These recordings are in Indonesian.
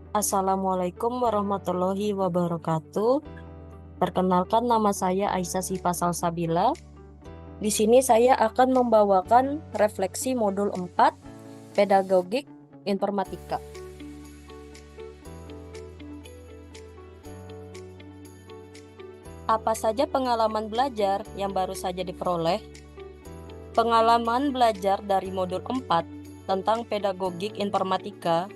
Assalamualaikum warahmatullahi wabarakatuh. Perkenalkan, nama saya Aisyah Sifa Salsabila. Di sini saya akan membawakan refleksi modul 4 Pedagogik Informatika. Apa saja pengalaman belajar yang baru saja diperoleh? Pengalaman belajar dari modul 4 tentang pedagogik informatika,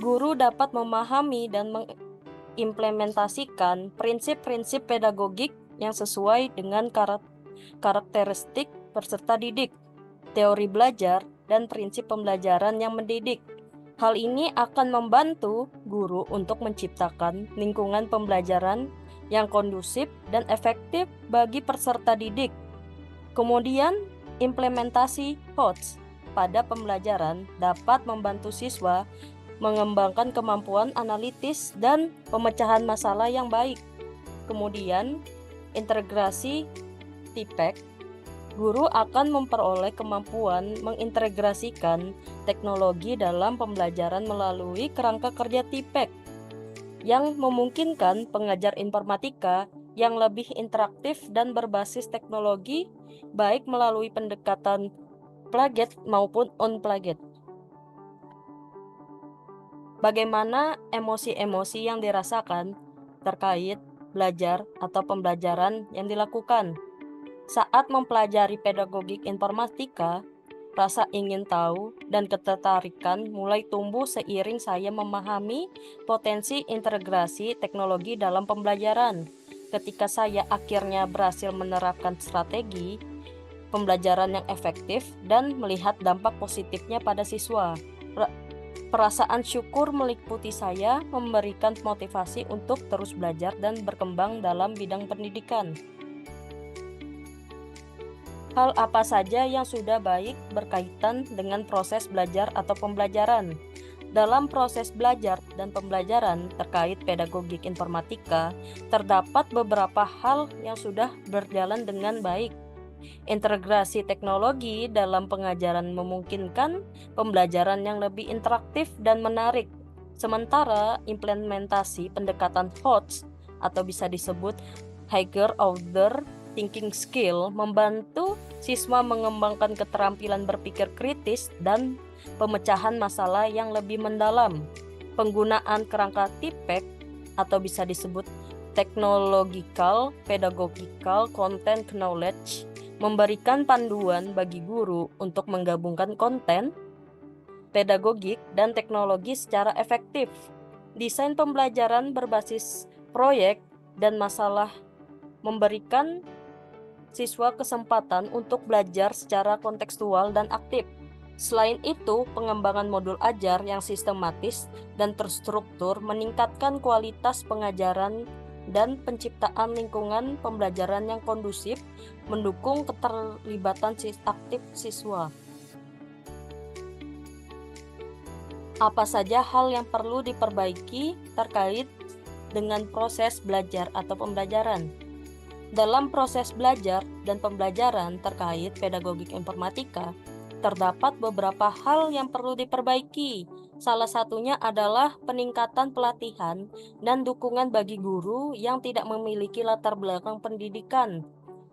guru dapat memahami dan mengimplementasikan prinsip-prinsip pedagogik yang sesuai dengan karakteristik peserta didik, teori belajar, dan prinsip pembelajaran yang mendidik. Hal ini akan membantu guru untuk menciptakan lingkungan pembelajaran yang kondusif dan efektif bagi peserta didik. Kemudian, implementasi HOTS pada pembelajaran dapat membantu siswa mengembangkan kemampuan analitis dan pemecahan masalah yang baik. Kemudian, integrasi TIPEK, guru akan memperoleh kemampuan mengintegrasikan teknologi dalam pembelajaran melalui kerangka kerja TIPEK yang memungkinkan pengajar informatika yang lebih interaktif dan berbasis teknologi, baik melalui pendekatan plaget maupun on-plaget. Bagaimana emosi-emosi yang dirasakan terkait belajar atau pembelajaran yang dilakukan? Saat mempelajari pedagogik informatika, rasa ingin tahu dan ketertarikan mulai tumbuh seiring saya memahami potensi integrasi teknologi dalam pembelajaran. Ketika saya akhirnya berhasil menerapkan strategi pembelajaran yang efektif dan melihat dampak positifnya pada siswa, perasaan syukur meliputi saya, memberikan motivasi untuk terus belajar dan berkembang dalam bidang pendidikan. Hal apa saja yang sudah baik berkaitan dengan proses belajar atau pembelajaran? Dalam proses belajar dan pembelajaran terkait pedagogik informatika, terdapat beberapa hal yang sudah berjalan dengan baik. Integrasi teknologi dalam pengajaran memungkinkan pembelajaran yang lebih interaktif dan menarik. Sementara implementasi pendekatan HOTS atau bisa disebut Higher Order Thinking Skill membantu siswa mengembangkan keterampilan berpikir kritis dan pemecahan masalah yang lebih mendalam. Penggunaan kerangka TIPEK atau bisa disebut Technological Pedagogical Content Knowledge memberikan panduan bagi guru untuk menggabungkan konten, pedagogik, dan teknologi secara efektif. Desain pembelajaran berbasis proyek dan masalah memberikan siswa kesempatan untuk belajar secara kontekstual dan aktif. Selain itu, pengembangan modul ajar yang sistematis dan terstruktur meningkatkan kualitas pengajaran dan penciptaan lingkungan pembelajaran yang kondusif, mendukung keterlibatan aktif siswa. Apa saja hal yang perlu diperbaiki terkait dengan proses belajar atau pembelajaran? Dalam proses belajar dan pembelajaran terkait pedagogik informatika, terdapat beberapa hal yang perlu diperbaiki. Salah satunya adalah peningkatan pelatihan dan dukungan bagi guru yang tidak memiliki latar belakang pendidikan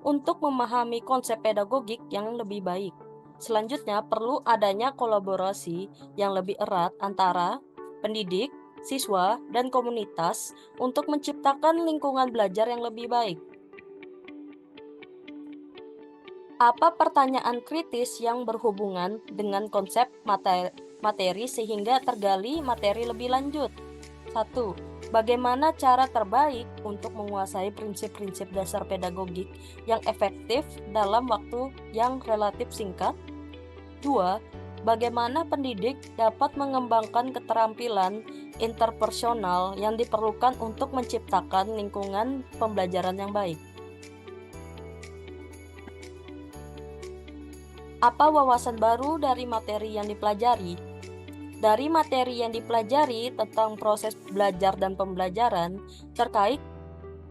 untuk memahami konsep pedagogik yang lebih baik. Selanjutnya, perlu adanya kolaborasi yang lebih erat antara pendidik, siswa, dan komunitas untuk menciptakan lingkungan belajar yang lebih baik. Apa pertanyaan kritis yang berhubungan dengan konsep materi sehingga tergali materi lebih lanjut? 1. Bagaimana cara terbaik untuk menguasai prinsip-prinsip dasar pedagogik yang efektif dalam waktu yang relatif singkat? 2. Bagaimana pendidik dapat mengembangkan keterampilan interpersonal yang diperlukan untuk menciptakan lingkungan pembelajaran yang baik? Apa wawasan baru dari materi yang dipelajari? Dari materi yang dipelajari tentang proses belajar dan pembelajaran terkait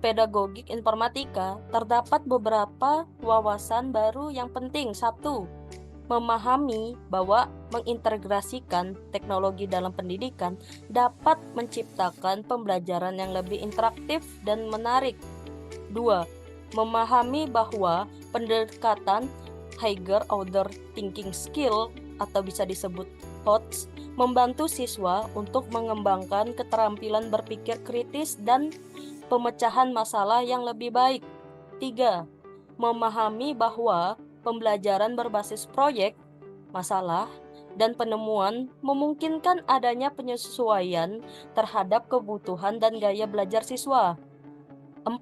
pedagogik informatika, terdapat beberapa wawasan baru yang penting. 1. memahami bahwa mengintegrasikan teknologi dalam pendidikan dapat menciptakan pembelajaran yang lebih interaktif dan menarik. 2. Memahami bahwa pendekatan higher order thinking skill atau bisa disebut HOTS membantu siswa untuk mengembangkan keterampilan berpikir kritis dan pemecahan masalah yang lebih baik. 3. Memahami bahwa pembelajaran berbasis proyek, masalah, dan penemuan memungkinkan adanya penyesuaian terhadap kebutuhan dan gaya belajar siswa. 4.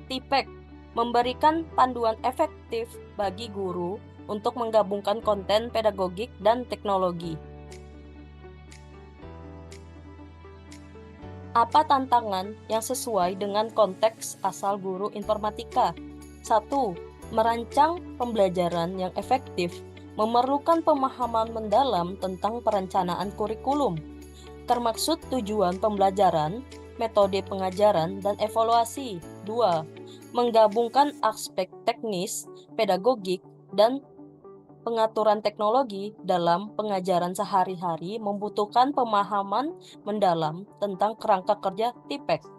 TPEK memberikan panduan efektif bagi guru untuk menggabungkan konten pedagogik dan teknologi. Apa tantangan yang sesuai dengan konteks asal guru informatika? 1. Merancang pembelajaran yang efektif memerlukan pemahaman mendalam tentang perencanaan kurikulum, termaksud tujuan pembelajaran, metode pengajaran, dan evaluasi. 2. Menggabungkan aspek teknis, pedagogik, dan pengaturan teknologi dalam pengajaran sehari-hari membutuhkan pemahaman mendalam tentang kerangka kerja TPEK.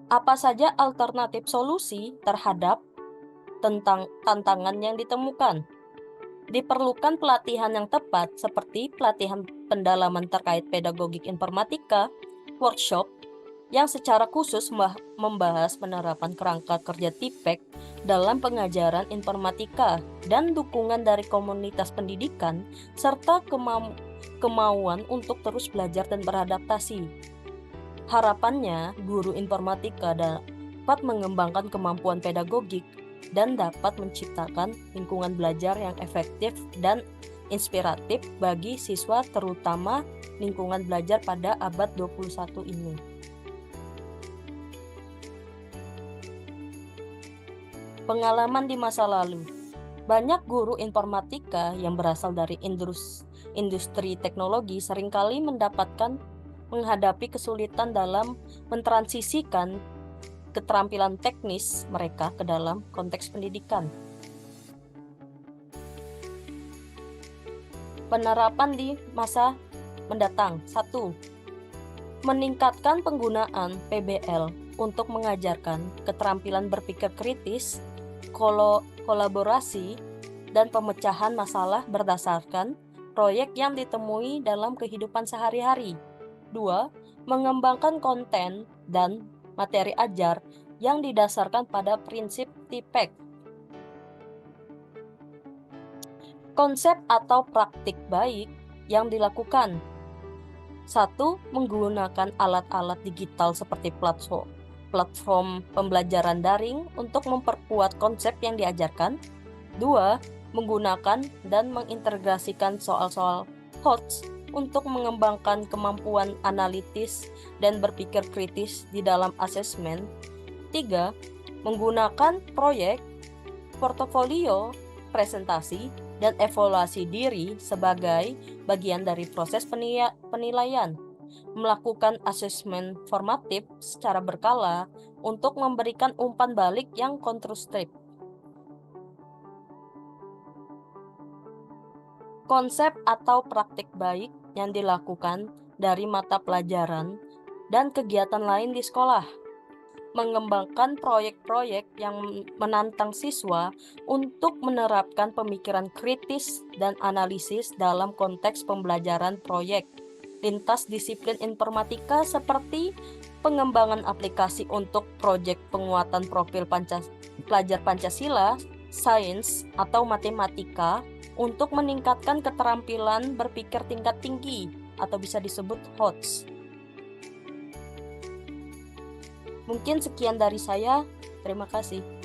Apa saja alternatif solusi terhadap tantangan yang ditemukan? Diperlukan pelatihan yang tepat seperti pelatihan pendalaman terkait pedagogik informatika, workshop yang secara khusus membahas penerapan kerangka kerja TPEK dalam pengajaran informatika dan dukungan dari komunitas pendidikan serta kemauan untuk terus belajar dan beradaptasi. Harapannya, guru informatika dapat mengembangkan kemampuan pedagogik dan dapat menciptakan lingkungan belajar yang efektif dan inspiratif bagi siswa, terutama lingkungan belajar pada abad 21 ini. Pengalaman di masa lalu. Banyak guru informatika yang berasal dari industri teknologi seringkali menghadapi kesulitan dalam mentransisikan keterampilan teknis mereka ke dalam konteks pendidikan. Penerapan di masa mendatang. 1. Meningkatkan penggunaan PBL untuk mengajarkan keterampilan berpikir kritis, kolaborasi, dan pemecahan masalah berdasarkan proyek yang ditemui dalam kehidupan sehari-hari. 2. Mengembangkan konten dan materi ajar yang didasarkan pada prinsip TPEK. Konsep atau praktik baik yang dilakukan. 1. Menggunakan alat-alat digital seperti platform pembelajaran daring untuk memperkuat konsep yang diajarkan. 2. Menggunakan dan mengintegrasikan soal-soal HOTS untuk mengembangkan kemampuan analitis dan berpikir kritis di dalam asesmen. 3. Menggunakan proyek, portofolio, presentasi, dan evaluasi diri sebagai bagian dari proses penilaian. Melakukan asesmen formatif secara berkala untuk memberikan umpan balik yang konstruktif. Konsep atau praktik baik yang dilakukan dari mata pelajaran dan kegiatan lain di sekolah. Mengembangkan proyek-proyek yang menantang siswa untuk menerapkan pemikiran kritis dan analisis dalam konteks pembelajaran proyek lintas disiplin informatika seperti pengembangan aplikasi untuk proyek penguatan profil pelajar Pancasila, sains, atau matematika untuk meningkatkan keterampilan berpikir tingkat tinggi atau bisa disebut HOTS. Mungkin sekian dari saya. Terima kasih.